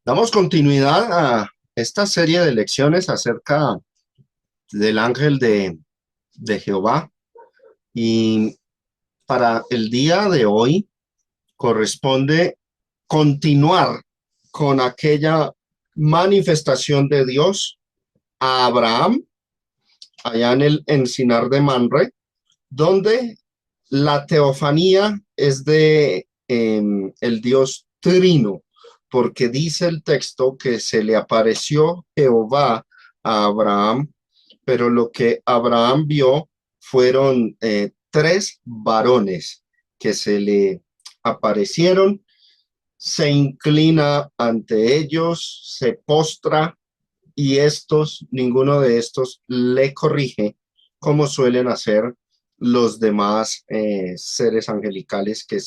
Damos continuidad a esta serie de lecciones acerca del ángel de Jehová y para el día de hoy corresponde continuar con aquella manifestación de Dios a Abraham allá en el encinar de Manre, donde la teofanía es de el Dios Trino, porque dice el texto que se le apareció Jehová a Abraham, pero lo que Abraham vio fueron tres varones que se le aparecieron, se inclina ante ellos, se postra y ninguno de estos le corrige como suelen hacer los demás seres angelicales que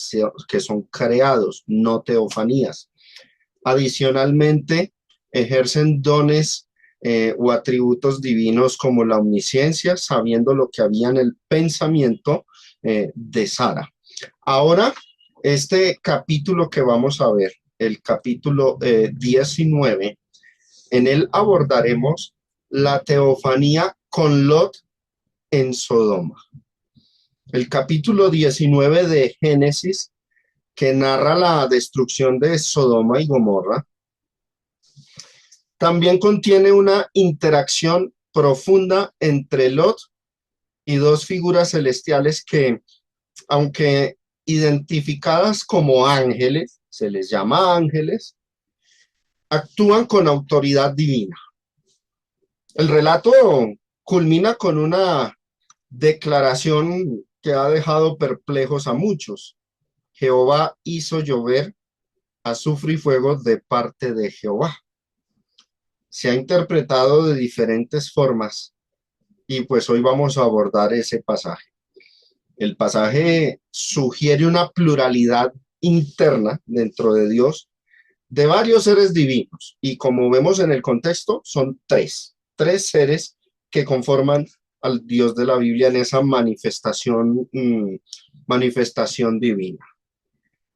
son creados, no teofanías. Adicionalmente, ejercen dones o atributos divinos como la omnisciencia, sabiendo lo que había en el pensamiento de Sara. Ahora, este capítulo que vamos a ver, el capítulo 19, en él abordaremos la teofanía con Lot en Sodoma. El capítulo 19 de Génesis, que narra la destrucción de Sodoma y Gomorra, también contiene una interacción profunda entre Lot y dos figuras celestiales que, aunque identificadas como ángeles, se les llama ángeles, actúan con autoridad divina. El relato culmina con una declaración que ha dejado perplejos a muchos. Jehová hizo llover azufre y fuego de parte de Jehová. Se ha interpretado de diferentes formas y pues hoy vamos a abordar ese pasaje. El pasaje sugiere una pluralidad interna dentro de Dios de varios seres divinos y como vemos en el contexto son tres seres que conforman al Dios de la Biblia en esa manifestación divina.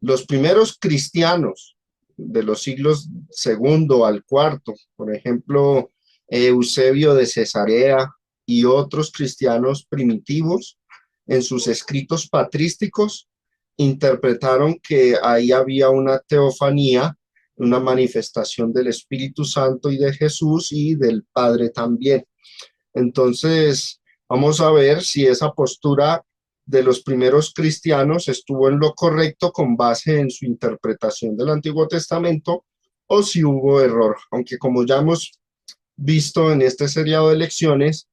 Los primeros cristianos de los siglos segundo al cuarto, por ejemplo, Eusebio de Cesarea y otros cristianos primitivos, en sus escritos patrísticos, interpretaron que ahí había una teofanía, una manifestación del Espíritu Santo y de Jesús y del Padre también. Entonces, vamos a ver si esa postura de los primeros cristianos estuvo en lo correcto con base en su interpretación del Antiguo Testamento o si hubo error, aunque como ya hemos visto en este seriado de lecciones,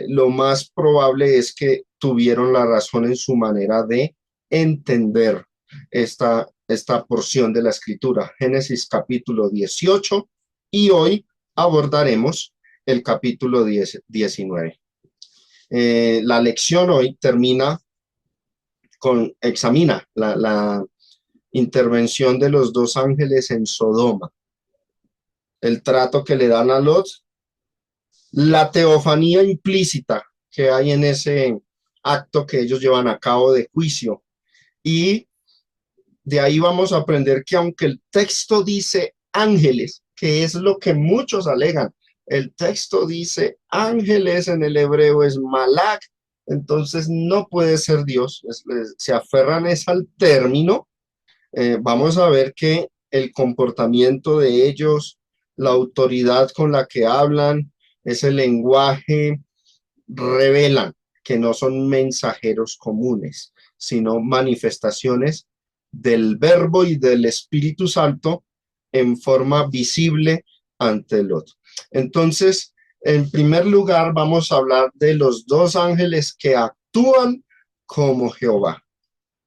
lo más probable es que tuvieron la razón en su manera de entender esta porción de la escritura, Génesis capítulo 18, y hoy abordaremos el capítulo 19. La lección hoy examina la intervención de los dos ángeles en Sodoma, el trato que le dan a Lot, la teofanía implícita que hay en ese acto que ellos llevan a cabo de juicio. Y de ahí vamos a aprender que aunque el texto dice ángeles, que es lo que muchos alegan, el texto dice ángeles en el hebreo es malak, entonces no puede ser Dios, se aferran es al término. Vamos a ver que el comportamiento de ellos, la autoridad con la que hablan, ese lenguaje, revelan que no son mensajeros comunes, sino manifestaciones del Verbo y del Espíritu Santo en forma visible ante el otro. Entonces, en primer lugar, vamos a hablar de los dos ángeles que actúan como Jehová.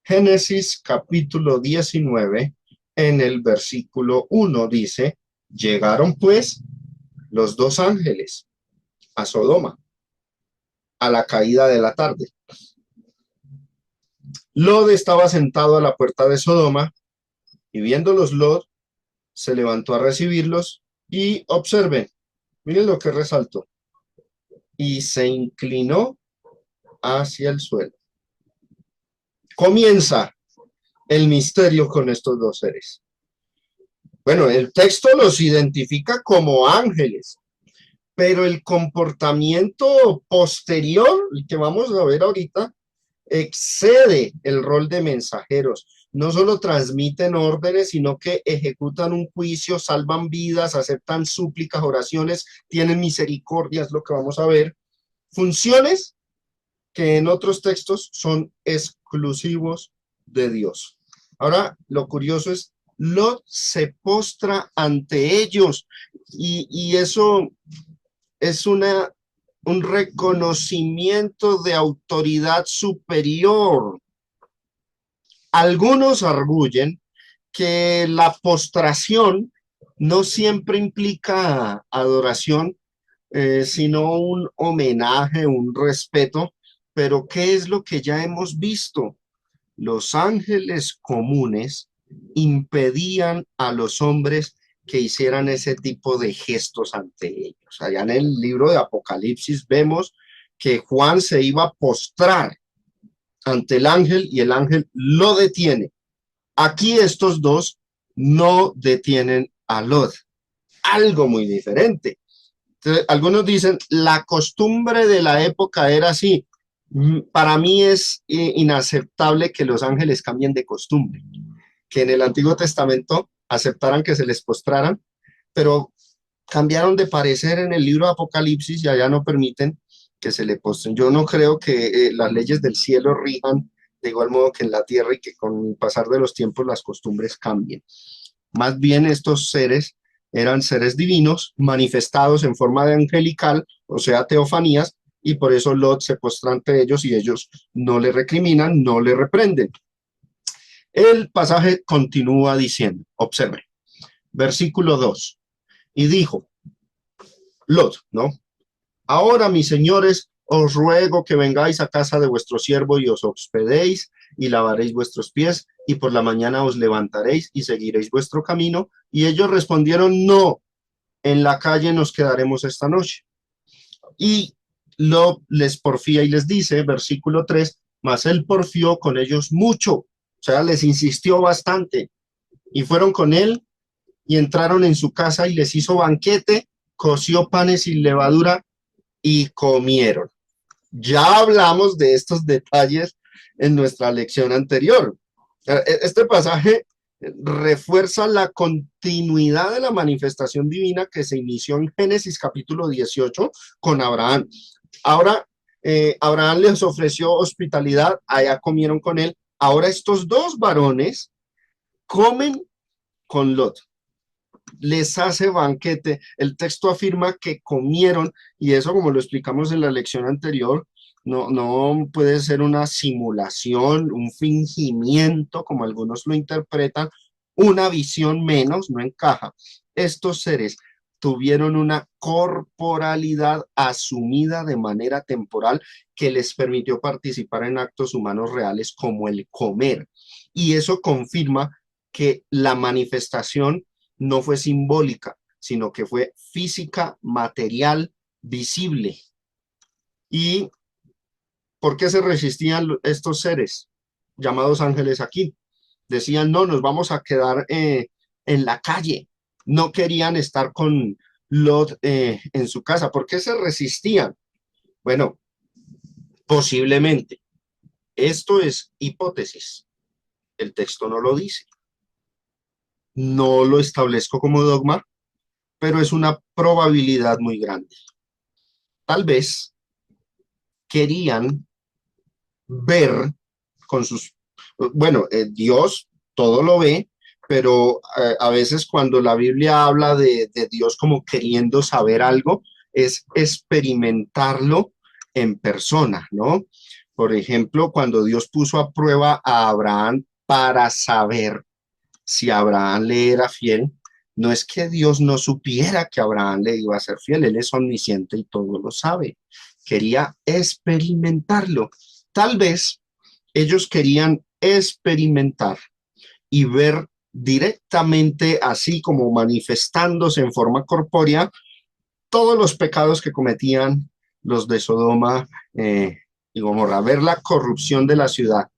Génesis capítulo 19, en el versículo 1 dice, llegaron pues los dos ángeles a Sodoma a la caída de la tarde. Lot estaba sentado a la puerta de Sodoma y viéndolos Lot se levantó a recibirlos y observen, miren lo que resaltó, y se inclinó hacia el suelo. Comienza el misterio con estos dos seres. Bueno, el texto los identifica como ángeles, pero el comportamiento posterior, el que vamos a ver ahorita, excede el rol de mensajeros. No solo transmiten órdenes, sino que ejecutan un juicio, salvan vidas, aceptan súplicas, oraciones, tienen misericordia, es lo que vamos a ver. Funciones que en otros textos son exclusivos de Dios. Ahora, lo curioso es, Lot se postra ante ellos y eso es un reconocimiento de autoridad superior. Algunos arguyen que la postración no siempre implica adoración, sino un homenaje, un respeto. Pero ¿qué es lo que ya hemos visto? Los ángeles comunes impedían a los hombres que hicieran ese tipo de gestos ante ellos. Allá en el libro de Apocalipsis vemos que Juan se iba a postrar ante el ángel y el ángel lo detiene. Aquí estos dos no detienen a Lot. Algo muy diferente. Entonces, algunos dicen, la costumbre de la época era así. Para mí es inaceptable que los ángeles cambien de costumbre, que en el Antiguo Testamento aceptaran que se les postraran, pero cambiaron de parecer en el libro de Apocalipsis y allá no permiten que se le postren. Yo no creo que las leyes del cielo rijan de igual modo que en la tierra y que con el pasar de los tiempos las costumbres cambien. Más bien estos seres eran seres divinos manifestados en forma de angelical, o sea, teofanías, y por eso Lot se postra ante ellos y ellos no le recriminan, no le reprenden. El pasaje continúa diciendo, observe, versículo 2, y dijo, Lot, ¿no? Ahora, mis señores, os ruego que vengáis a casa de vuestro siervo y os hospedéis y lavaréis vuestros pies y por la mañana os levantaréis y seguiréis vuestro camino. Y ellos respondieron, no, en la calle nos quedaremos esta noche. Y Lot les porfía y les dice, versículo 3, mas él porfió con ellos mucho, o sea, les insistió bastante. Y fueron con él y entraron en su casa y les hizo banquete, coció panes sin levadura y comieron. Ya hablamos de estos detalles en nuestra lección anterior. Este pasaje refuerza la continuidad de la manifestación divina que se inició en Génesis capítulo 18 con Abraham. Ahora, Abraham les ofreció hospitalidad, allá comieron con él. Ahora estos dos varones comen con Lot, les hace banquete. El texto afirma que comieron, y eso, como lo explicamos en la lección anterior, no puede ser una simulación, un fingimiento, como algunos lo interpretan, una visión menos, no encaja. Estos seres tuvieron una corporalidad asumida de manera temporal que les permitió participar en actos humanos reales como el comer. Y eso confirma que la manifestación no fue simbólica, sino que fue física, material, visible. ¿Y por qué se resistían estos seres llamados ángeles aquí? Decían, no, nos vamos a quedar en la calle. No querían estar con Lot en su casa. ¿Por qué se resistían? Bueno, posiblemente. Esto es hipótesis. El texto no lo dice. No lo establezco como dogma, pero es una probabilidad muy grande. Tal vez querían ver con sus, bueno, Dios todo lo ve, pero a veces cuando la Biblia habla de Dios como queriendo saber algo, es experimentarlo en persona, ¿no? Por ejemplo, cuando Dios puso a prueba a Abraham para saber si Abraham le era fiel, no es que Dios no supiera que Abraham le iba a ser fiel, él es omnisciente y todo lo sabe. Quería experimentarlo. Tal vez ellos querían experimentar y ver directamente, así como manifestándose en forma corpórea, todos los pecados que cometían los de Sodoma y Gomorra, ver la corrupción de la ciudad.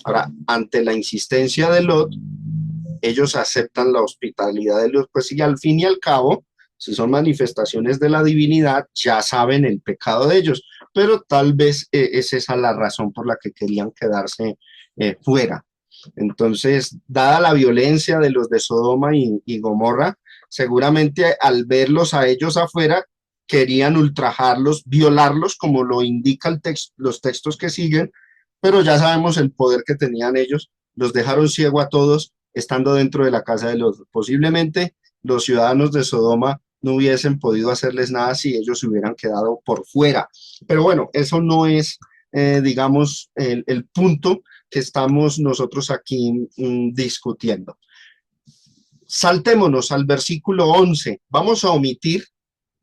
Ahora, ante la insistencia de Lot, ellos aceptan la hospitalidad de Dios, pues y al fin y al cabo, si son manifestaciones de la divinidad, ya saben el pecado de ellos, pero tal vez es esa la razón por la que querían quedarse fuera. Entonces, dada la violencia de los de Sodoma y Gomorra, seguramente al verlos a ellos afuera, querían ultrajarlos, violarlos, como lo indica los textos que siguen, pero ya sabemos el poder que tenían ellos, los dejaron ciego a todos estando dentro de la casa de los. Posiblemente los ciudadanos de Sodoma no hubiesen podido hacerles nada si ellos se hubieran quedado por fuera. Pero bueno, eso no es, digamos, el punto que estamos nosotros aquí discutiendo. Saltémonos al versículo 11. Vamos a omitir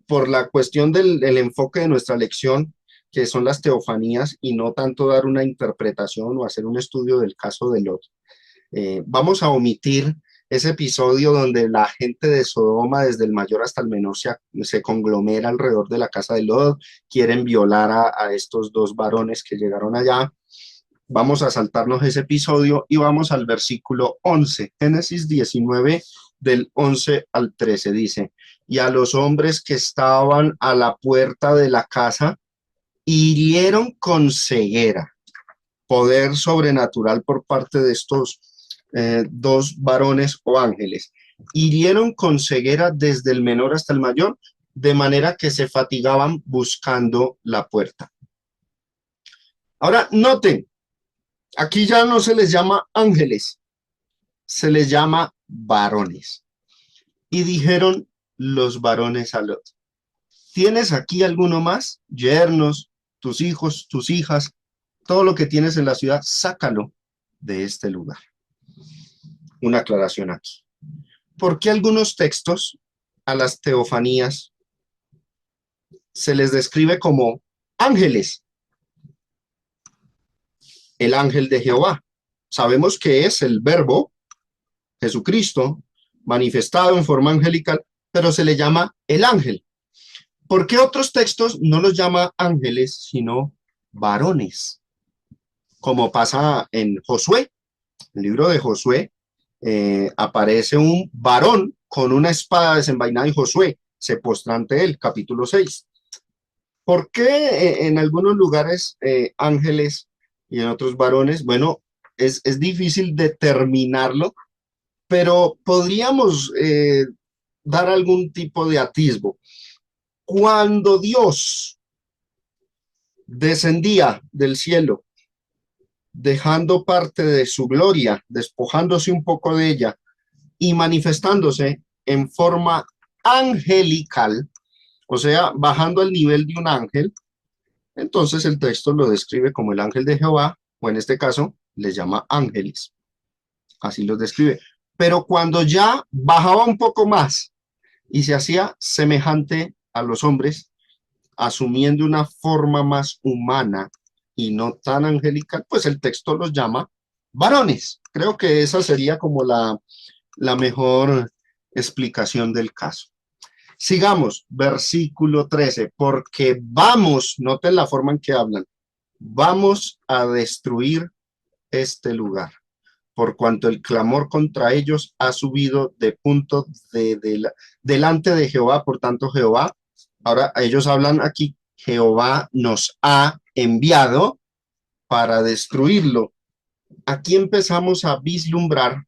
por la cuestión del enfoque de nuestra lección, que son las teofanías, y no tanto dar una interpretación o hacer un estudio del caso de Lot. Vamos a omitir ese episodio donde la gente de Sodoma, desde el mayor hasta el menor, se conglomera alrededor de la casa de Lot, quieren violar a estos dos varones que llegaron allá. Vamos a saltarnos ese episodio y vamos al versículo 11, Génesis 19, del 11 al 13, dice, y a los hombres que estaban a la puerta de la casa, hirieron con ceguera, poder sobrenatural por parte de estos dos varones o ángeles. Hirieron con ceguera desde el menor hasta el mayor, de manera que se fatigaban buscando la puerta. Ahora, noten, aquí ya no se les llama ángeles, se les llama varones. Y dijeron los varones a Lot, ¿tienes aquí alguno más? Yernos, tus hijos, tus hijas, todo lo que tienes en la ciudad, sácalo de este lugar. Una aclaración aquí. ¿Por qué algunos textos a las teofanías se les describe como ángeles? El ángel de Jehová. Sabemos que es el verbo, Jesucristo, manifestado en forma angelical, pero se le llama el ángel. ¿Por qué otros textos no los llama ángeles, sino varones? Como pasa en Josué, el libro de Josué, aparece un varón con una espada desenvainada y Josué se postra ante él, capítulo 6. ¿Por qué en algunos lugares ángeles y en otros varones? Bueno, es difícil determinarlo, pero podríamos dar algún tipo de atisbo. Cuando Dios descendía del cielo, dejando parte de su gloria, despojándose un poco de ella y manifestándose en forma angelical, o sea, bajando al nivel de un ángel, entonces el texto lo describe como el ángel de Jehová, o en este caso les llama ángeles, así los describe. Pero cuando ya bajaba un poco más y se hacía semejante a los hombres, asumiendo una forma más humana y no tan angelical, pues el texto los llama varones. Creo que esa sería como la mejor explicación del caso. Sigamos, versículo 13, porque vamos, noten la forma en que hablan, vamos a destruir este lugar, por cuanto el clamor contra ellos ha subido de punto delante de Jehová, por tanto Jehová, ahora ellos hablan aquí, Jehová nos ha enviado para destruirlo. Aquí empezamos a vislumbrar,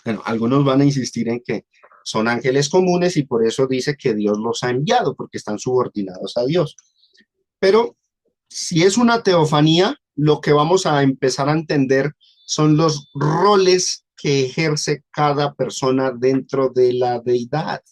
bueno, algunos van a insistir en que son ángeles comunes y por eso dice que Dios los ha enviado, porque están subordinados a Dios. Pero si es una teofanía, lo que vamos a empezar a entender son los roles que ejerce cada persona dentro de la deidad.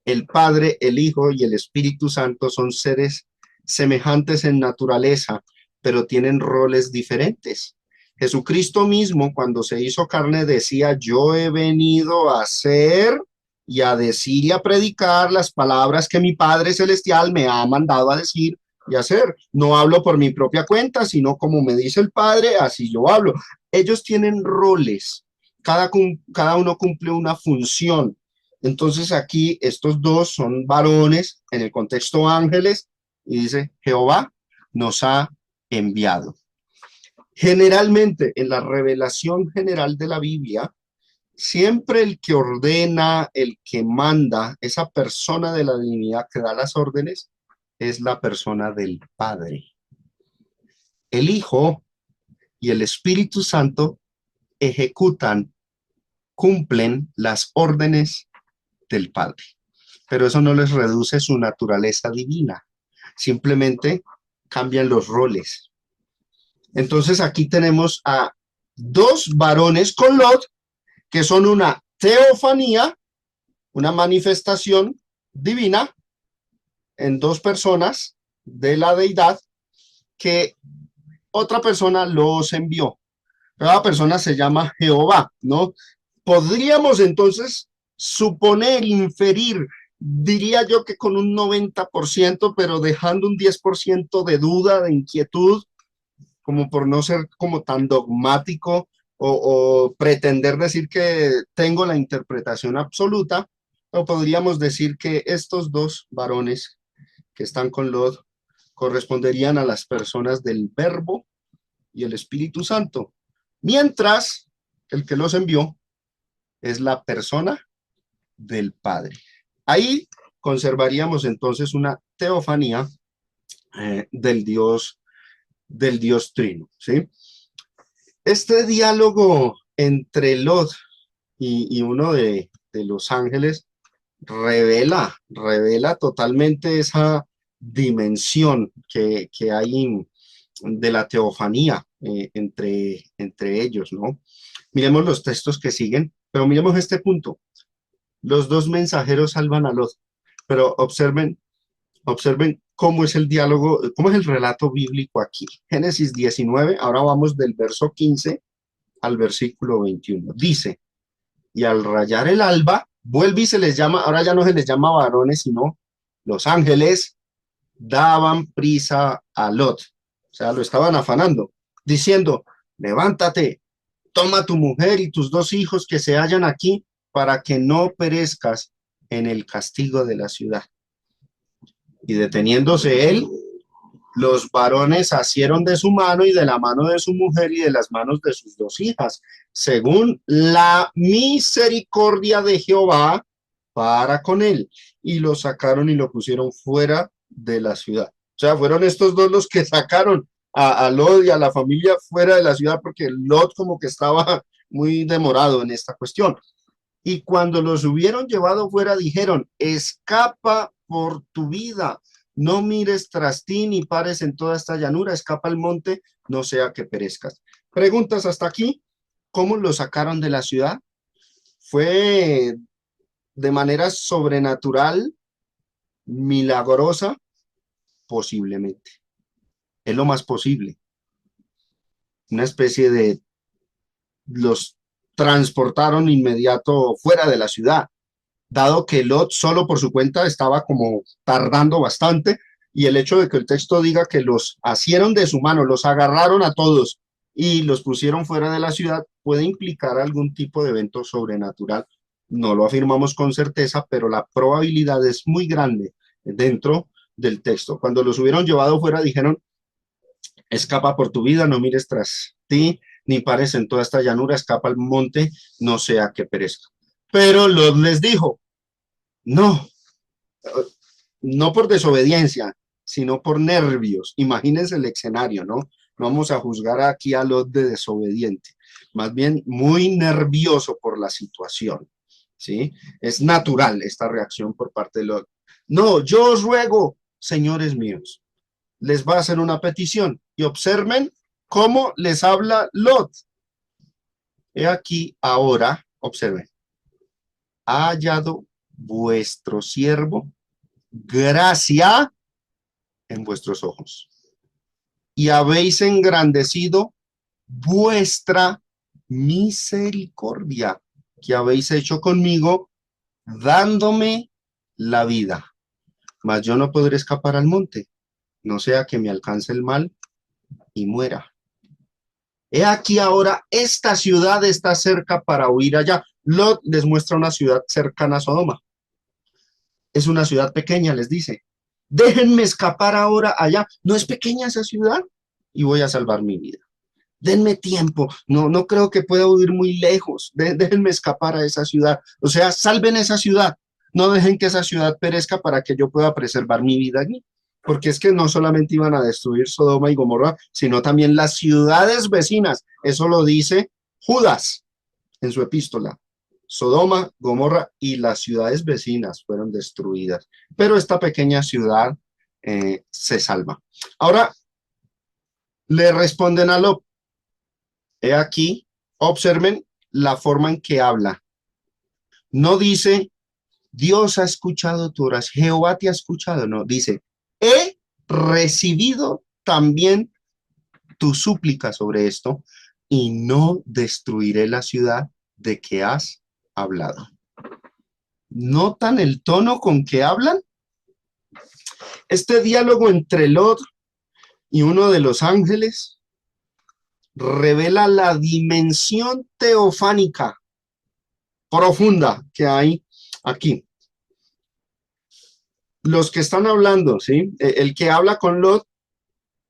El Padre, el Hijo y el Espíritu Santo son seres semejantes en naturaleza, pero tienen roles diferentes. Jesucristo mismo, cuando se hizo carne, decía, yo he venido a hacer y a decir y a predicar las palabras que mi Padre Celestial me ha mandado a decir y hacer. No hablo por mi propia cuenta, sino como me dice el Padre, así yo hablo. Ellos tienen roles, cada uno cumple una función. Entonces aquí estos dos son varones, en el contexto ángeles, y dice, Jehová nos ha enviado. Generalmente en la revelación general de la Biblia, Siempre el que ordena, el que manda, esa persona de la divinidad que da las órdenes, es la persona del Padre. El Hijo y el Espíritu Santo ejecutan, cumplen las órdenes del Padre. Pero eso no les reduce su naturaleza divina, simplemente cambian los roles. Entonces aquí tenemos a dos varones con Lot, que son una teofanía, una manifestación divina en dos personas de la deidad, que otra persona los envió. Cada persona se llama Jehová, ¿no? Podríamos entonces suponer, inferir, diría yo que con un 90%, pero dejando un 10% de duda, de inquietud, como por no ser como tan dogmático o pretender decir que tengo la interpretación absoluta, o podríamos decir que estos dos varones que están con Lot corresponderían a las personas del Verbo y el Espíritu Santo, mientras el que los envió es la persona del Padre. Ahí conservaríamos entonces una teofanía del Dios Trino, ¿sí? Este diálogo entre Lot y uno de los ángeles revela totalmente esa dimensión que hay de la teofanía entre ellos, ¿no? Miremos los textos que siguen, pero miremos este punto. Los dos mensajeros salvan a Lot, pero observen cómo es el diálogo, cómo es el relato bíblico aquí. Génesis 19, ahora vamos del verso 15 al versículo 21. Dice, y al rayar el alba, vuelve y se les llama, ahora ya no se les llama varones, sino los ángeles, daban prisa a Lot. O sea, lo estaban afanando, diciendo, levántate, toma tu mujer y tus dos hijos que se hallan aquí para que no perezcas en el castigo de la ciudad. Y deteniéndose él, los varones asieron de su mano y de la mano de su mujer y de las manos de sus dos hijas, según la misericordia de Jehová para con él. Y lo sacaron y lo pusieron fuera de la ciudad. O sea, fueron estos dos los que sacaron a Lot y a la familia fuera de la ciudad, porque Lot como que estaba muy demorado en esta cuestión. Y cuando los hubieron llevado fuera, dijeron, escapa por tu vida, no mires tras ti ni pares en toda esta llanura, escapa al monte, no sea que perezcas. Preguntas hasta aquí, ¿cómo lo sacaron de la ciudad? ¿Fue de manera sobrenatural, milagrosa? Posiblemente. Es lo más posible. Una especie de los transportaron inmediato fuera de la ciudad, dado que Lot solo por su cuenta estaba como tardando bastante, y el hecho de que el texto diga que los asieron de su mano, los agarraron a todos y los pusieron fuera de la ciudad, puede implicar algún tipo de evento sobrenatural. No lo afirmamos con certeza, pero la probabilidad es muy grande dentro del texto. Cuando los hubieron llevado fuera, dijeron, escapa por tu vida, no mires tras ti, ni pares en toda esta llanura, escapa al monte, no sea que perezca. Pero Lot les dijo, no, no por desobediencia, sino por nervios. Imagínense el escenario, ¿no? No vamos a juzgar aquí a Lot de desobediente, más bien muy nervioso por la situación, ¿sí? Es natural esta reacción por parte de Lot. No, yo os ruego, señores míos, les va a hacer una petición y observen cómo les habla Lot. He aquí ahora, observen, ha hallado vuestro siervo gracia en vuestros ojos y habéis engrandecido vuestra misericordia que habéis hecho conmigo dándome la vida. Mas yo no podré escapar al monte, no sea que me alcance el mal y muera. He aquí ahora esta ciudad está cerca para huir allá. Lot les muestra una ciudad cercana a Sodoma. Es una ciudad pequeña, les dice. Déjenme escapar ahora allá. No es pequeña esa ciudad y voy a salvar mi vida. denme tiempo, no creo que pueda huir muy lejos, déjenme escapar a esa ciudad, o sea, salven esa ciudad, no dejen que esa ciudad perezca para que yo pueda preservar mi vida allí, porque es que no solamente iban a destruir Sodoma y Gomorra, sino también las ciudades vecinas, eso lo dice Judas en su epístola. Sodoma, Gomorra y las ciudades vecinas fueron destruidas, pero esta pequeña ciudad se salva. Ahora le responden a Lot. He aquí, observen la forma en que habla. No dice, Dios ha escuchado tu oración, Jehová te ha escuchado, no, dice, he recibido también tu súplica sobre esto y no destruiré la ciudad de que has hablado. ¿Notan el tono con que hablan? Este diálogo entre Lot y uno de los ángeles revela la dimensión teofánica profunda que hay aquí. Los que están hablando, ¿sí? El que habla con Lot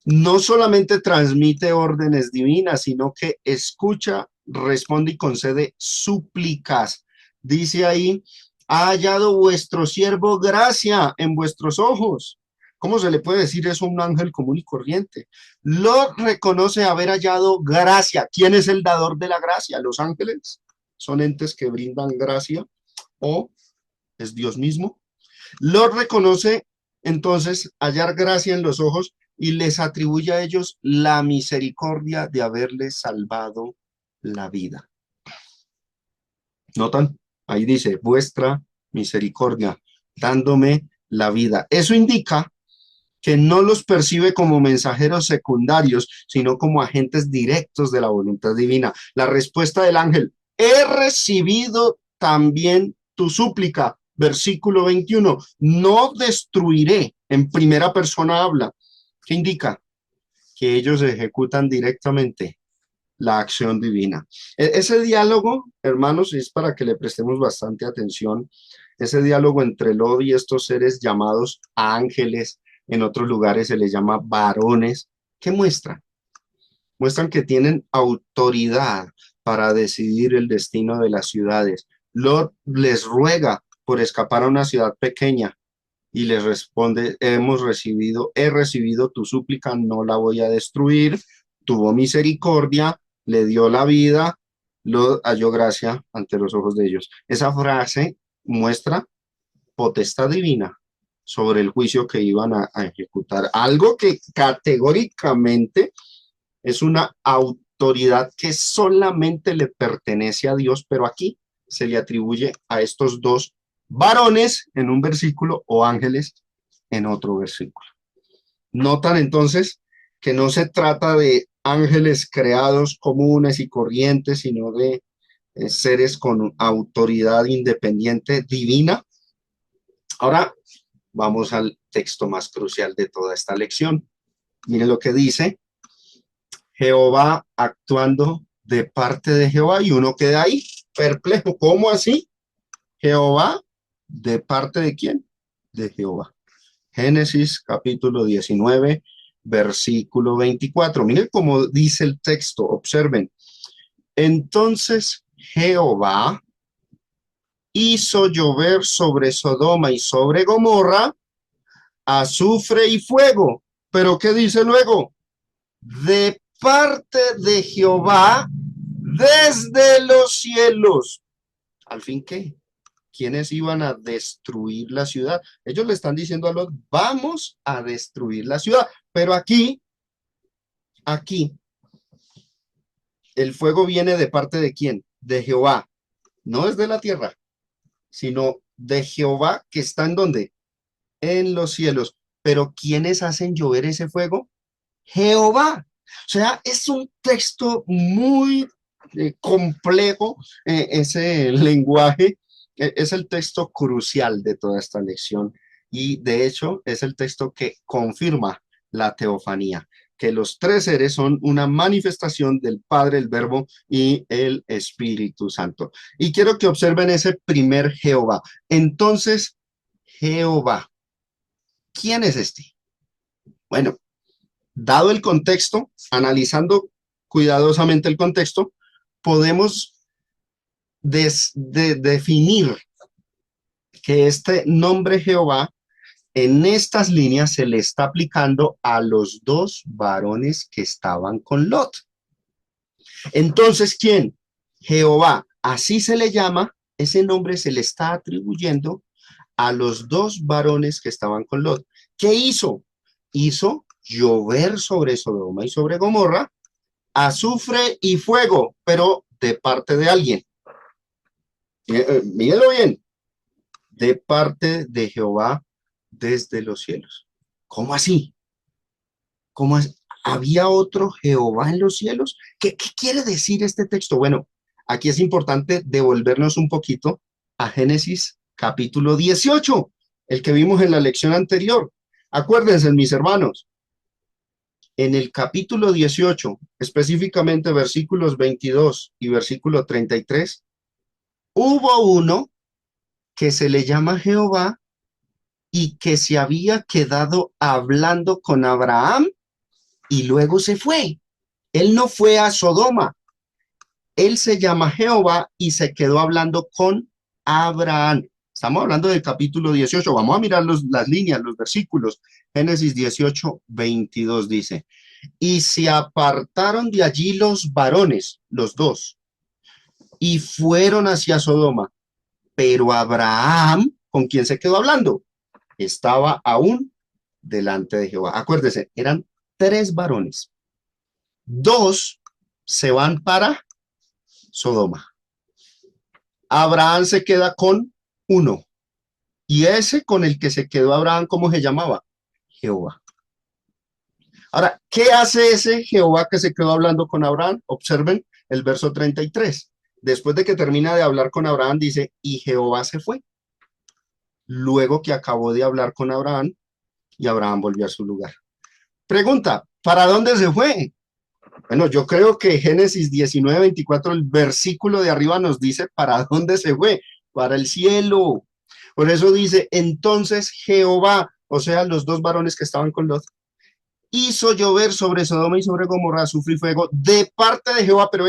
no solamente transmite órdenes divinas, sino que escucha, responde y concede súplicas. Dice ahí, ha hallado vuestro siervo gracia en vuestros ojos. ¿Cómo se le puede decir eso a un ángel común y corriente? Lot reconoce haber hallado gracia. ¿Quién es el dador de la gracia? ¿Los ángeles? ¿Son entes que brindan gracia? ¿O es Dios mismo? Lot reconoce entonces hallar gracia en los ojos y les atribuye a ellos la misericordia de haberles salvado la vida. ¿Notan? Ahí dice, vuestra misericordia, dándome la vida. Eso indica que no los percibe como mensajeros secundarios, sino como agentes directos de la voluntad divina. La respuesta del ángel, he recibido también tu súplica. Versículo 21, no destruiré, en primera persona habla. ¿Qué indica? Que ellos ejecutan directamente la acción divina. Ese diálogo, hermanos, es para que le prestemos bastante atención. Ese diálogo entre Lot y estos seres llamados ángeles, en otros lugares se les llama varones. ¿Qué muestran? Muestran que tienen autoridad para decidir el destino de las ciudades. Lot les ruega por escapar a una ciudad pequeña y les responde, he recibido tu súplica, no la voy a destruir, tuvo misericordia, le dio la vida, lo halló gracia ante los ojos de ellos. Esa frase muestra potestad divina sobre el juicio que iban a ejecutar, algo que categóricamente es una autoridad que solamente le pertenece a Dios, pero aquí se le atribuye a estos dos varones en un versículo o ángeles en otro versículo. Notan entonces que no se trata de ángeles creados comunes y corrientes, sino de seres con autoridad independiente divina. Ahora vamos al texto más crucial de toda esta lección. Miren lo que dice Jehová actuando de parte de Jehová y uno queda ahí perplejo. ¿Cómo así? Jehová de parte de quién? De Jehová. Génesis capítulo 19, versículo 24. Miren cómo dice el texto, observen. Entonces Jehová hizo llover sobre Sodoma y sobre Gomorra azufre y fuego. Pero ¿qué dice luego? De parte de Jehová desde los cielos. ¿Al fin qué? ¿Quiénes iban a destruir la ciudad? Ellos le están diciendo a Lot, vamos a destruir la ciudad. Pero aquí, el fuego viene de parte de quién? De Jehová. No es de la tierra, sino de Jehová que está en donde? En los cielos. Pero ¿quiénes hacen llover ese fuego? Jehová. O sea, es un texto muy complejo, ese lenguaje, es el texto crucial de toda esta lección y de hecho es el texto que confirma la teofanía, que los tres seres son una manifestación del Padre, el Verbo y el Espíritu Santo. Y quiero que observen ese primer Jehová. Entonces, Jehová, ¿quién es este? Bueno, dado el contexto, analizando cuidadosamente el contexto, podemos definir que este nombre Jehová en estas líneas se le está aplicando a los dos varones que estaban con Lot. Entonces, ¿quién? Jehová, así se le llama, ese nombre se le está atribuyendo a los dos varones que estaban con Lot. ¿Qué hizo? Hizo llover sobre Sodoma y sobre Gomorra azufre y fuego, pero de parte de alguien. Mírenlo bien, de parte de Jehová desde los cielos. ¿Cómo así? ¿Cómo es? ¿Había otro Jehová en los cielos? ¿Qué quiere decir este texto? Bueno, aquí es importante devolvernos un poquito a Génesis capítulo 18, el que vimos en la lección anterior. Acuérdense, mis hermanos, en el capítulo 18, específicamente versículos 22 y versículo 33, hubo uno que se le llama Jehová y que se había quedado hablando con Abraham y luego se fue. Él no fue a Sodoma. Él se llama Jehová y se quedó hablando con Abraham. Estamos hablando del capítulo 18. Vamos a mirar las líneas, los versículos. Génesis 18, 22 dice, y se apartaron de allí los varones, los dos, y fueron hacia Sodoma. Pero Abraham, ¿con quién se quedó hablando? Estaba aún delante de Jehová. Acuérdese, eran tres varones. Dos se van para Sodoma. Abraham se queda con uno. Y ese con el que se quedó Abraham, ¿cómo se llamaba? Jehová. Ahora, ¿qué hace ese Jehová que se quedó hablando con Abraham? Observen el verso 33. Después de que termina de hablar con Abraham, dice, y Jehová se fue. Luego que acabó de hablar con Abraham, y Abraham volvió a su lugar. Pregunta, ¿para dónde se fue? Bueno, yo creo que Génesis 19, 24, el versículo de arriba nos dice para dónde se fue, para el cielo. Por eso dice, entonces Jehová, o sea, los dos varones que estaban con Lot, hizo llover sobre Sodoma y sobre Gomorra azufre y fuego de parte de Jehová, pero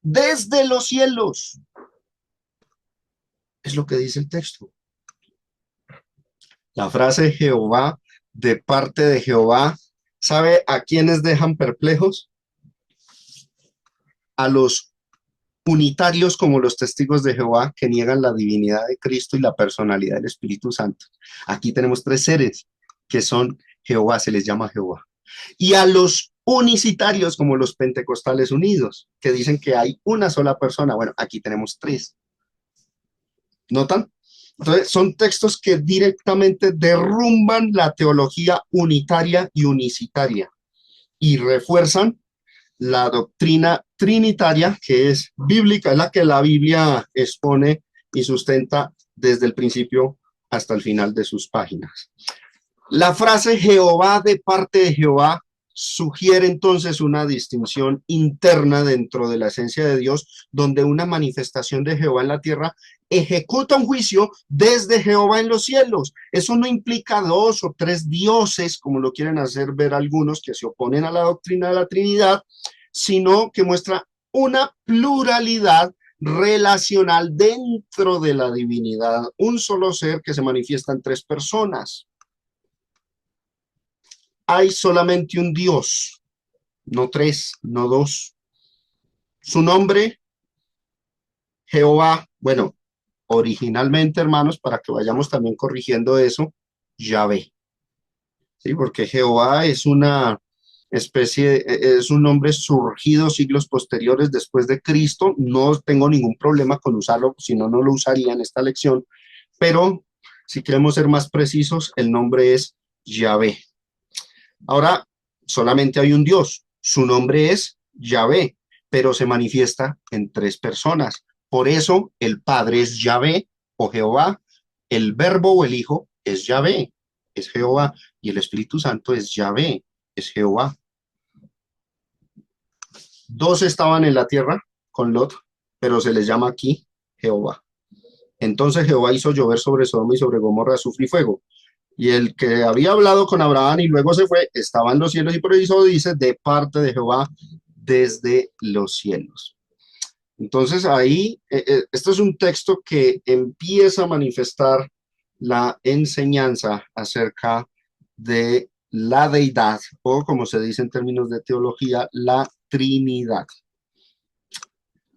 desde los cielos. Es lo que dice el texto. La frase Jehová, de parte de Jehová, ¿sabe a quiénes dejan perplejos? A los unitarios como los testigos de Jehová que niegan la divinidad de Cristo y la personalidad del Espíritu Santo. Aquí tenemos tres seres que son Jehová, se les llama Jehová. Y a los unicitarios como los pentecostales unidos, que dicen que hay una sola persona. Bueno, aquí tenemos tres. ¿Notan? Entonces, son textos que directamente derrumban la teología unitaria y unicitaria y refuerzan la doctrina trinitaria, que es bíblica, es la que la Biblia expone y sustenta desde el principio hasta el final de sus páginas. La frase Jehová de parte de Jehová sugiere entonces una distinción interna dentro de la esencia de Dios, donde una manifestación de Jehová en la tierra ejecuta un juicio desde Jehová en los cielos. Eso no implica dos o tres dioses, como lo quieren hacer ver algunos que se oponen a la doctrina de la Trinidad, sino que muestra una pluralidad relacional dentro de la divinidad, un solo ser que se manifiesta en tres personas. Hay solamente un Dios, no tres, no dos. Su nombre, Jehová, bueno, originalmente, hermanos, para que vayamos también corrigiendo eso, Yahvé. Sí, porque Jehová es una especie, es un nombre surgido siglos posteriores después de Cristo. No tengo ningún problema con usarlo, si no, no lo usaría en esta lección. Pero si queremos ser más precisos, el nombre es Yahvé. Ahora, solamente hay un Dios, su nombre es Yahvé, pero se manifiesta en tres personas. Por eso el Padre es Yahvé o Jehová, el Verbo o el Hijo es Yahvé, es Jehová, y el Espíritu Santo es Yahvé, es Jehová. Dos estaban en la tierra con Lot, pero se les llama aquí Jehová. Entonces Jehová hizo llover sobre Sodoma y sobre Gomorra azufre y fuego. Y el que había hablado con Abraham y luego se fue, estaba en los cielos y por eso dice, de parte de Jehová, desde los cielos. Entonces ahí, este es un texto que empieza a manifestar la enseñanza acerca de la deidad, o como se dice en términos de teología, la Trinidad.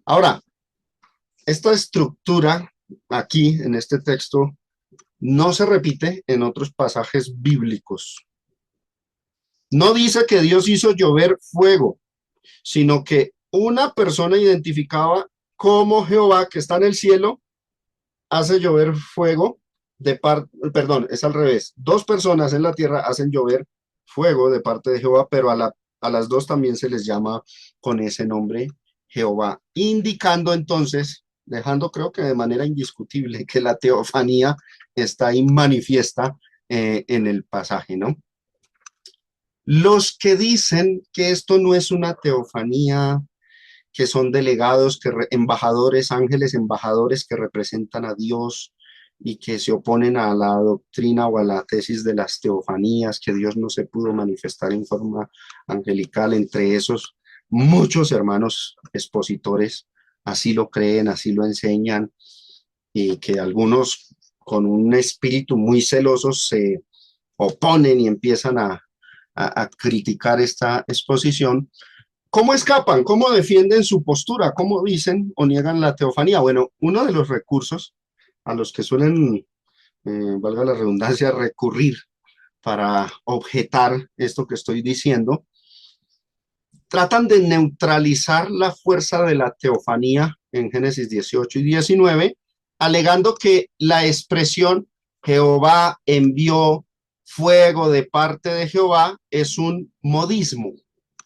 Ahora, esta estructura aquí en este texto no se repite en otros pasajes bíblicos. No dice que Dios hizo llover fuego, sino que una persona identificaba como Jehová que está en el cielo hace llover fuego de parte, perdón, es al revés. Dos personas en la tierra hacen llover fuego de parte de Jehová, pero a las dos también se les llama con ese nombre Jehová, indicando entonces, dejando creo que de manera indiscutible que la teofanía está ahí manifiesta en el pasaje, ¿no? Los que dicen que esto no es una teofanía, que son delegados, embajadores, ángeles embajadores que representan a Dios y que se oponen a la doctrina o a la tesis de las teofanías, que Dios no se pudo manifestar en forma angelical, entre esos muchos hermanos expositores así lo creen, así lo enseñan, y que algunos con un espíritu muy celoso se oponen y empiezan a criticar esta exposición. ¿Cómo escapan? ¿Cómo defienden su postura? ¿Cómo dicen o niegan la teofanía? Bueno, uno de los recursos a los que suelen, valga la redundancia, recurrir para objetar esto que estoy diciendo, tratan de neutralizar la fuerza de la teofanía en Génesis 18 y 19, alegando que la expresión Jehová envió fuego de parte de Jehová es un modismo.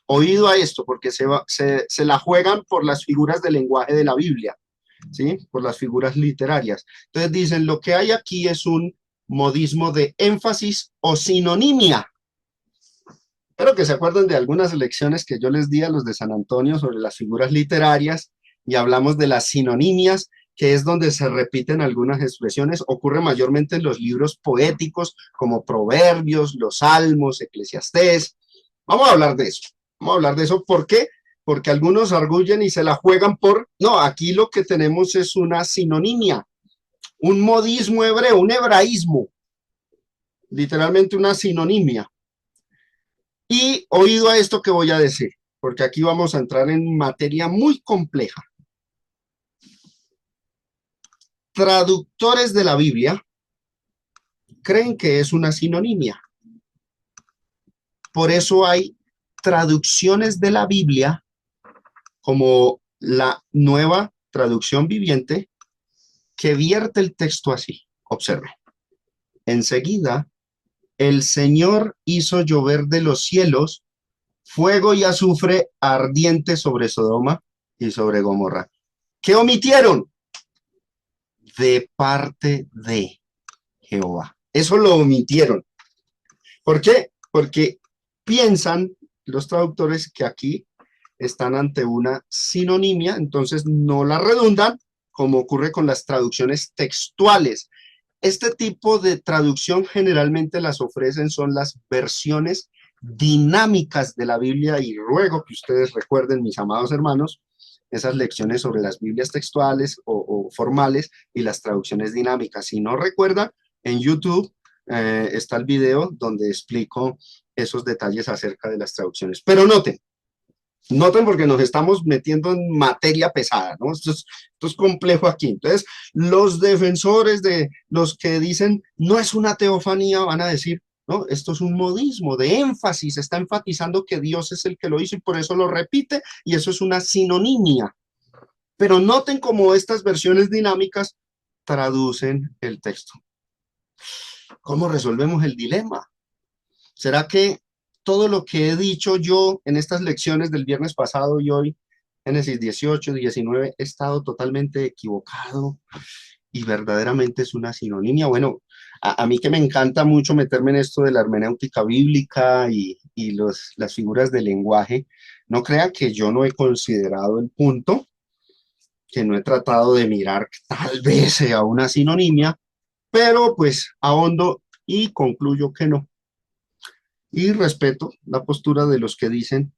Oído a esto, porque se la juegan por las figuras del lenguaje de la Biblia, ¿sí? Por las figuras literarias. Entonces dicen, lo que hay aquí es un modismo de énfasis o sinonimia. Espero que se acuerden de algunas lecciones que yo les di a los de San Antonio sobre las figuras literarias y hablamos de las sinonimias, que es donde se repiten algunas expresiones. Ocurre mayormente en los libros poéticos como Proverbios, los Salmos, Eclesiastés. Vamos a hablar de eso. Vamos a hablar de eso. ¿Por qué? Porque algunos arguyen y se la juegan por... No, aquí lo que tenemos es una sinonimia, un modismo hebreo, un hebraísmo, literalmente una sinonimia. Y oído a esto que voy a decir, porque aquí vamos a entrar en materia muy compleja. Traductores de la Biblia creen que es una sinonimia. Por eso hay traducciones de la Biblia como la Nueva Traducción Viviente que vierte el texto así. Observe. Enseguida, el Señor hizo llover de los cielos fuego y azufre ardiente sobre Sodoma y sobre Gomorra. ¿Qué omitieron? De parte de Jehová. Eso lo omitieron. ¿Por qué? Porque piensan los traductores que aquí están ante una sinonimia, entonces no la redundan, como ocurre con las traducciones textuales. Este tipo de traducción generalmente las ofrecen son las versiones dinámicas de la Biblia, y ruego que ustedes recuerden, mis amados hermanos, esas lecciones sobre las Biblias textuales o formales y las traducciones dinámicas. Si no recuerdan, en YouTube está el video donde explico esos detalles acerca de las traducciones. Pero noten porque nos estamos metiendo en materia pesada, ¿no? Esto es complejo aquí. Entonces, los defensores de los que dicen no es una teofanía van a decir, no, esto es un modismo de énfasis, está enfatizando que Dios es el que lo hizo y por eso lo repite, y eso es una sinonimia. Pero noten cómo estas versiones dinámicas traducen el texto. ¿Cómo resolvemos el dilema? ¿Será que todo lo que he dicho yo en estas lecciones del viernes pasado y hoy, Génesis 18, 19, he estado totalmente equivocado y verdaderamente es una sinonimia? Bueno, a mí que me encanta mucho meterme en esto de la hermenéutica bíblica y las figuras del lenguaje, no crean que yo no he considerado el punto, que no he tratado de mirar que tal vez sea una sinonimia, pero pues ahondo y concluyo que no. Y respeto la postura de los que dicen,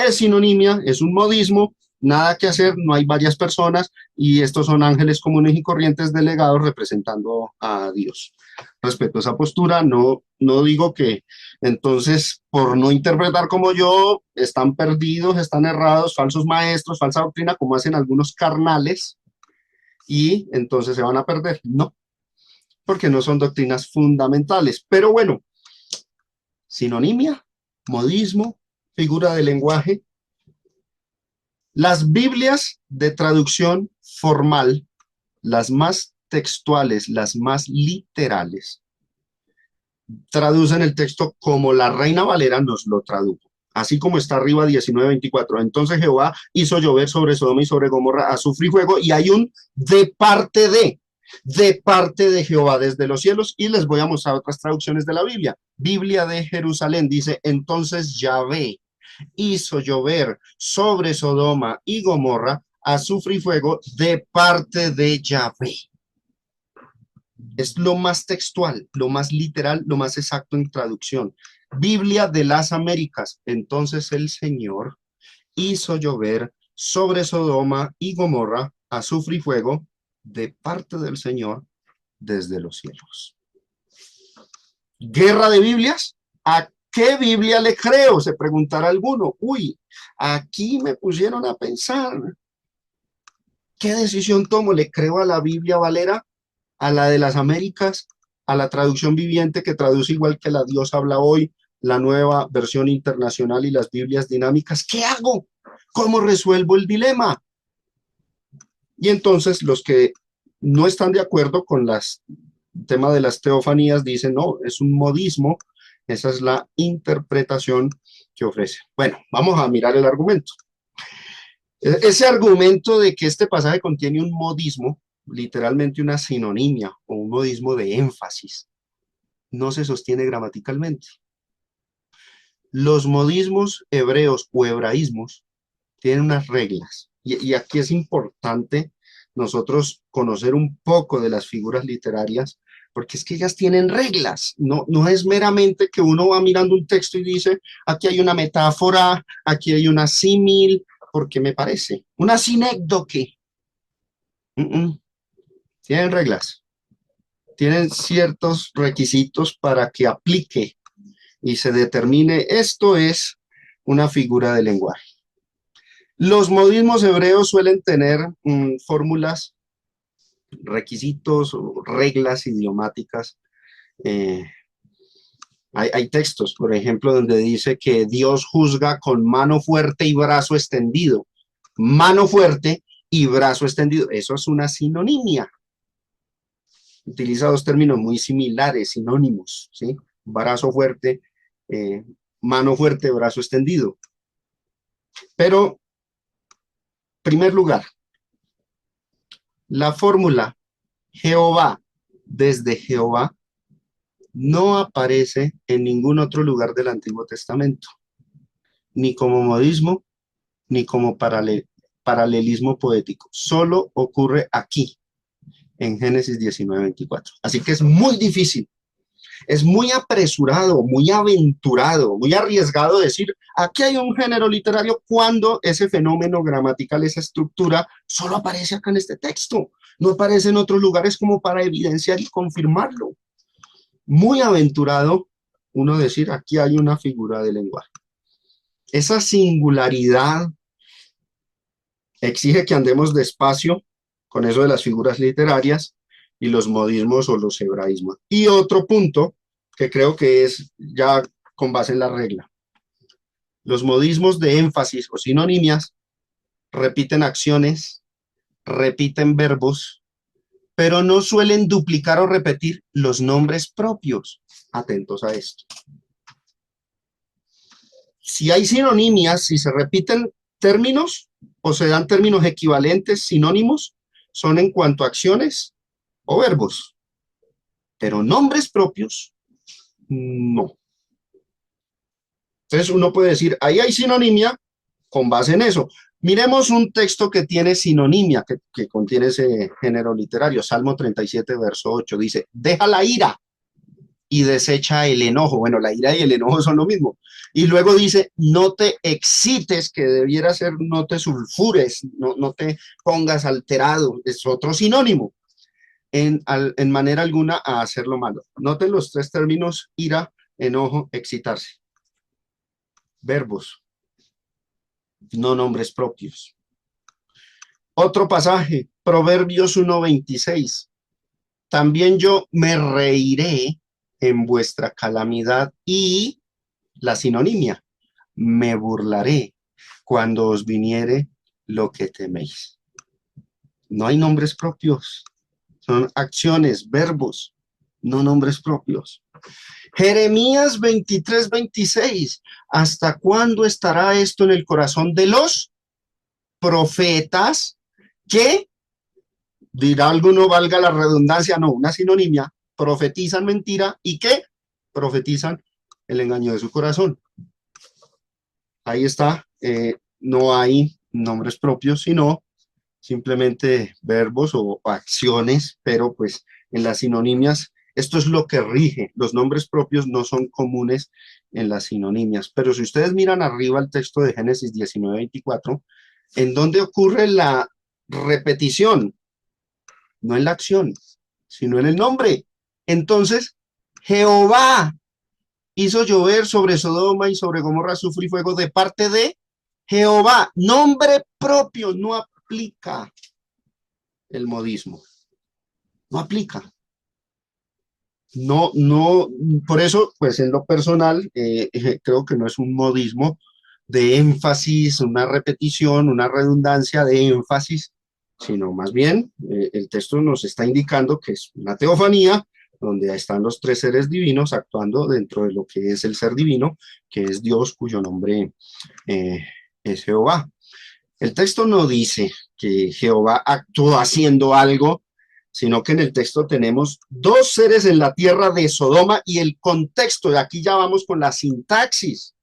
es sinonimia, es un modismo, nada que hacer, no hay varias personas y estos son ángeles comunes y corrientes delegados representando a Dios. Respecto a esa postura, no digo que entonces por no interpretar como yo, están perdidos, están errados, falsos maestros, falsa doctrina, como hacen algunos carnales y entonces se van a perder. No, porque no son doctrinas fundamentales. Pero bueno, sinonimia, modismo, figura de lenguaje. Las Biblias de traducción formal, las más textuales, las más literales, traducen el texto como la Reina Valera nos lo tradujo. Así como está arriba 19:24. Entonces Jehová hizo llover sobre Sodoma y sobre Gomorra azufre y fuego, y hay un de parte de Jehová desde los cielos, y les voy a mostrar otras traducciones de la Biblia. Biblia de Jerusalén dice, entonces Yahvé hizo llover sobre Sodoma y Gomorra azufre y fuego de parte de Yahvé. Es lo más textual, lo más literal, lo más exacto en traducción. Biblia de las Américas. Entonces el Señor hizo llover sobre Sodoma y Gomorra azufre y fuego de parte del Señor desde los cielos. Guerra de Biblias. ¿A qué Biblia le creo? Se preguntará alguno. Uy, aquí me pusieron a pensar. ¿Qué decisión tomo? ¿Le creo a la Biblia Valera, a la de las Américas, a la traducción viviente que traduce igual que la Dios habla hoy, la nueva versión internacional y las Biblias dinámicas? ¿Qué hago? ¿Cómo resuelvo el dilema? Y entonces los que no están de acuerdo con el tema de las teofanías dicen, no, es un modismo, esa es la interpretación que ofrece. Bueno, vamos a mirar el argumento. Ese argumento de que este pasaje contiene un modismo, literalmente una sinonimia o un modismo de énfasis, no se sostiene gramaticalmente. Los modismos hebreos o hebraísmos tienen unas reglas, y aquí es importante nosotros conocer un poco de las figuras literarias, porque es que ellas tienen reglas, no es meramente que uno va mirando un texto y dice, aquí hay una metáfora, aquí hay una símil, porque me parece, una sinécdoque. Tienen reglas, tienen ciertos requisitos para que aplique y se determine, esto es una figura de lenguaje. Los modismos hebreos suelen tener fórmulas, requisitos o reglas idiomáticas. Hay textos, por ejemplo, donde dice que Dios juzga con mano fuerte y brazo extendido. Mano fuerte y brazo extendido. Eso es una sinonimia. Utiliza dos términos muy similares, sinónimos, ¿sí? Brazo fuerte, mano fuerte, brazo extendido. Pero, en primer lugar, la fórmula Jehová desde Jehová no aparece en ningún otro lugar del Antiguo Testamento, ni como modismo, ni como paralelismo poético. Solo ocurre aquí, en Génesis 19:24. Así que es muy difícil, es muy apresurado, muy aventurado, muy arriesgado decir, aquí hay un género literario cuando ese fenómeno gramatical, esa estructura, solo aparece acá en este texto. No aparece en otros lugares como para evidenciar y confirmarlo. Muy aventurado uno decir, aquí hay una figura de lenguaje. Esa singularidad exige que andemos despacio con eso de las figuras literarias y los modismos o los hebraísmos. Y otro punto que creo que es ya con base en la regla. Los modismos de énfasis o sinonimias repiten acciones, repiten verbos, pero no suelen duplicar o repetir los nombres propios. Atentos a esto. Si hay sinonimias, si se repiten términos o se dan términos equivalentes, sinónimos, son en cuanto a acciones o verbos, pero nombres propios, no. Entonces uno puede decir, ahí hay sinonimia con base en eso. Miremos un texto que tiene sinonimia, que contiene ese género literario. Salmo 37, verso 8, dice, deja la ira y desecha el enojo. Bueno, la ira y el enojo son lo mismo. Y luego dice, no te excites, que debiera ser no te sulfures, no te pongas alterado, es otro sinónimo, en manera alguna a hacer lo malo. Noten los tres términos, ira, enojo, excitarse. Verbos, no nombres propios. Otro pasaje, Proverbios 1:26. También yo me reiré en vuestra calamidad y la sinonimia, me burlaré cuando os viniere lo que teméis. No hay nombres propios, son acciones, verbos, no nombres propios. Jeremías 23:26. ¿Hasta cuándo estará esto en el corazón de los profetas que, dirá alguno, valga la redundancia, no, una sinonimia, profetizan mentira y que profetizan el engaño de su corazón? Ahí está, no hay nombres propios, sino simplemente verbos o acciones, pero pues en las sinonimias esto es lo que rige. Los nombres propios no son comunes en las sinonimias, pero si ustedes miran arriba el texto de Génesis 19:24, ¿en dónde ocurre la repetición? No en la acción, sino en el nombre. Entonces, Jehová hizo llover sobre Sodoma y sobre Gomorra azufre y fuego de parte de Jehová. Nombre propio, no aplica el modismo. No aplica. No, por eso, pues en lo personal, creo que no es un modismo de énfasis, una repetición, una redundancia de énfasis, sino más bien el texto nos está indicando que es una teofanía donde están los tres seres divinos actuando dentro de lo que es el ser divino, que es Dios, cuyo nombre eh, es Jehová. El texto no dice que Jehová actuó haciendo algo, sino que en el texto tenemos dos seres en la tierra de Sodoma y el contexto, de aquí ya vamos con la sintaxis,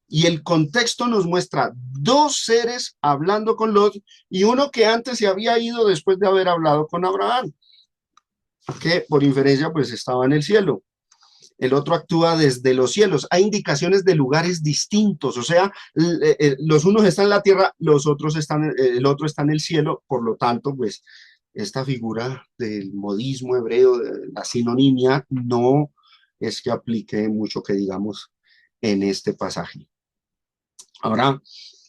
y el contexto nos muestra dos seres hablando con Lot y uno que antes se había ido después de haber hablado con Abraham, que por inferencia pues estaba en el cielo. El otro actúa desde los cielos. Hay indicaciones de lugares distintos, o sea, los unos están en la tierra, los otros están, el otro está en el cielo, por lo tanto, pues, esta figura del modismo hebreo, de la sinonimia, no es que aplique mucho que digamos en este pasaje. Ahora,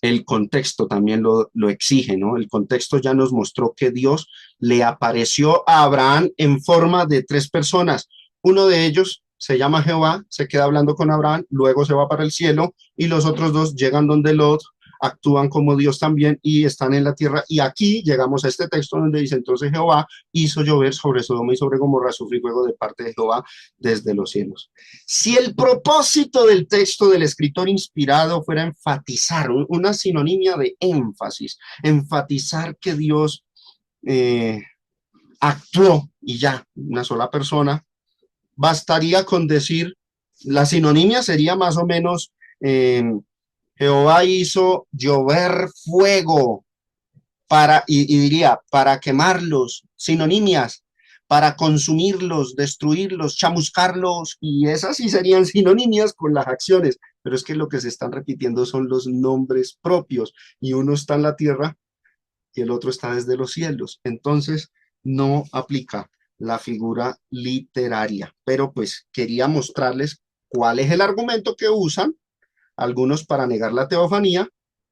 el contexto también lo exige, ¿no? El contexto ya nos mostró que Dios le apareció a Abraham en forma de tres personas. Uno de ellos se llama Jehová, se queda hablando con Abraham, luego se va para el cielo y los otros dos llegan donde Lot, actúan como Dios también y están en la tierra. Y aquí llegamos a este texto donde dice, entonces Jehová hizo llover sobre Sodoma y sobre Gomorra azufre y fuego de parte de Jehová desde los cielos. Si el propósito del texto del escritor inspirado fuera enfatizar, una sinonimia de énfasis, enfatizar que Dios actuó y ya, una sola persona, bastaría con decir, la sinonimia sería más o menos, Jehová hizo llover fuego para, y diría, para quemarlos, sinonimias, para consumirlos, destruirlos, chamuscarlos, y esas sí serían sinonimias con las acciones, pero es que lo que se están repitiendo son los nombres propios, y uno está en la tierra y el otro está desde los cielos, entonces no aplica la figura literaria, pero pues quería mostrarles cuál es el argumento que usan algunos para negar la teofanía,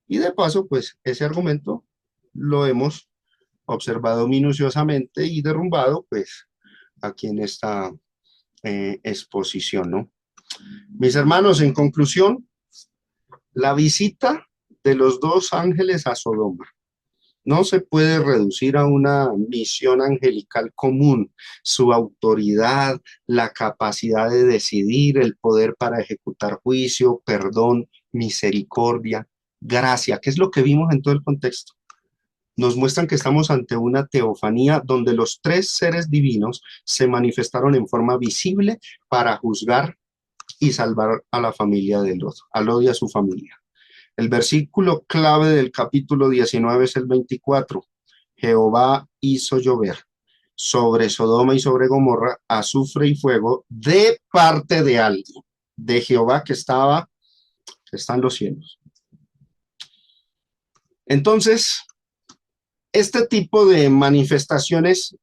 y de paso, pues ese argumento lo hemos observado minuciosamente y derrumbado, pues, aquí en esta exposición, ¿no? Mis hermanos, en conclusión, la visita de los dos ángeles a Sodoma no se puede reducir a una misión angelical común. Su autoridad, la capacidad de decidir, el poder para ejecutar juicio, perdón, misericordia, gracia, que es lo que vimos en todo el contexto, nos muestran que estamos ante una teofanía donde los tres seres divinos se manifestaron en forma visible para juzgar y salvar a la familia de Lot, a Lot y a su familia. El versículo clave del capítulo 19 es el 24. Jehová hizo llover. sobre Sodoma y sobre Gomorra azufre y fuego de parte de alguien, de Jehová que está en los cielos. Entonces, este tipo de manifestaciones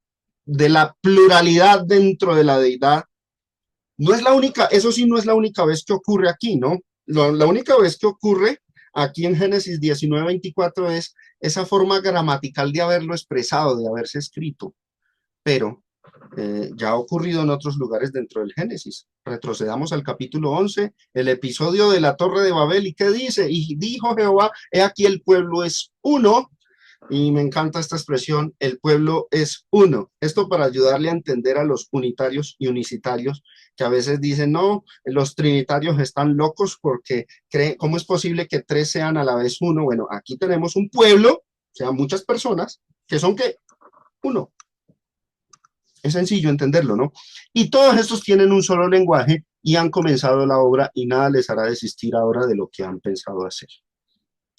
de la pluralidad dentro de la deidad no es la única, eso sí no es la única vez que ocurre aquí, ¿no? La única vez que ocurre aquí en Génesis 19:24 es esa forma gramatical de haberlo expresado, de haberse escrito, pero ya ha ocurrido en otros lugares dentro del Génesis. Retrocedamos al capítulo 11, el episodio de la Torre de Babel, ¿y qué dice? Y dijo Jehová, he aquí el pueblo es uno, y me encanta esta expresión, el pueblo es uno. Esto para ayudarle a entender a los unitarios y unicitarios que a veces dicen, no, los trinitarios están locos porque creen, ¿cómo es posible que tres sean a la vez uno? Bueno, aquí tenemos un pueblo, o sea, muchas personas que son que uno. Es sencillo entenderlo, ¿no? Y todos estos tienen un solo lenguaje y han comenzado la obra y nada les hará desistir ahora de lo que han pensado hacer.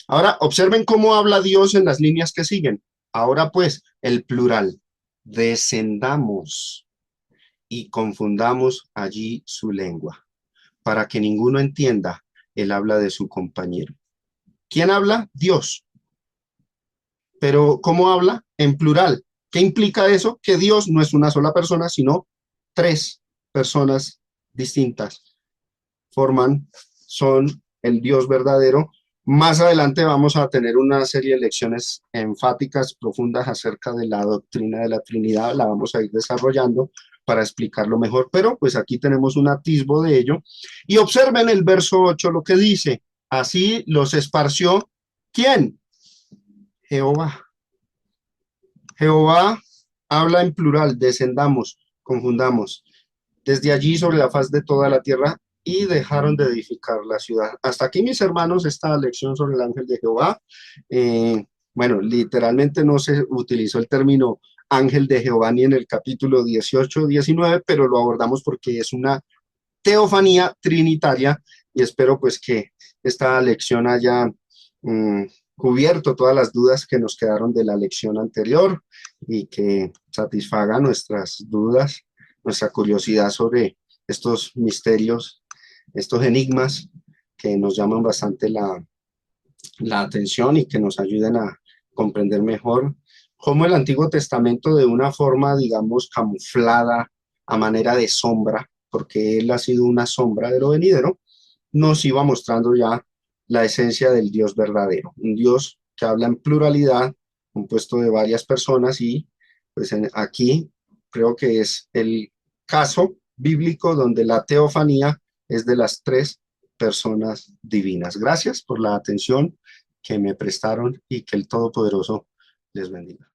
Ahora, observen cómo habla Dios en las líneas que siguen. Ahora pues, el plural. Descendamos y confundamos allí su lengua, para que ninguno entienda el habla de su compañero. ¿Quién habla? Dios. Pero ¿cómo habla? En plural. ¿Qué implica eso? Que Dios no es una sola persona, sino tres personas distintas. Son el Dios verdadero. Más adelante vamos a tener una serie de lecciones enfáticas, profundas acerca de la doctrina de la Trinidad. La vamos a ir desarrollando para explicarlo mejor, pero pues aquí tenemos un atisbo de ello. Y observen el verso 8 lo que dice. Así los esparció, ¿quién? Jehová. Jehová habla en plural, descendamos, confundamos, desde allí sobre la faz de toda la tierra y dejaron de edificar la ciudad. Hasta aquí, mis hermanos, esta lección sobre el ángel de Jehová. Bueno, literalmente no se utilizó el término ángel de Jehová ni en el capítulo 18, 19, pero lo abordamos porque es una teofanía trinitaria y espero pues que esta lección haya cubierto todas las dudas que nos quedaron de la lección anterior y que satisfaga nuestras dudas, nuestra curiosidad sobre estos misterios, estos enigmas que nos llaman bastante la atención y que nos ayuden a comprender mejor cómo el Antiguo Testamento de una forma, digamos, camuflada a manera de sombra, porque él ha sido una sombra de lo venidero, nos iba mostrando ya la esencia del Dios verdadero, un Dios que habla en pluralidad, compuesto de varias personas y pues aquí creo que es el caso bíblico donde la teofanía es de las tres personas divinas. Gracias por la atención que me prestaron y que el Todopoderoso les bendiga.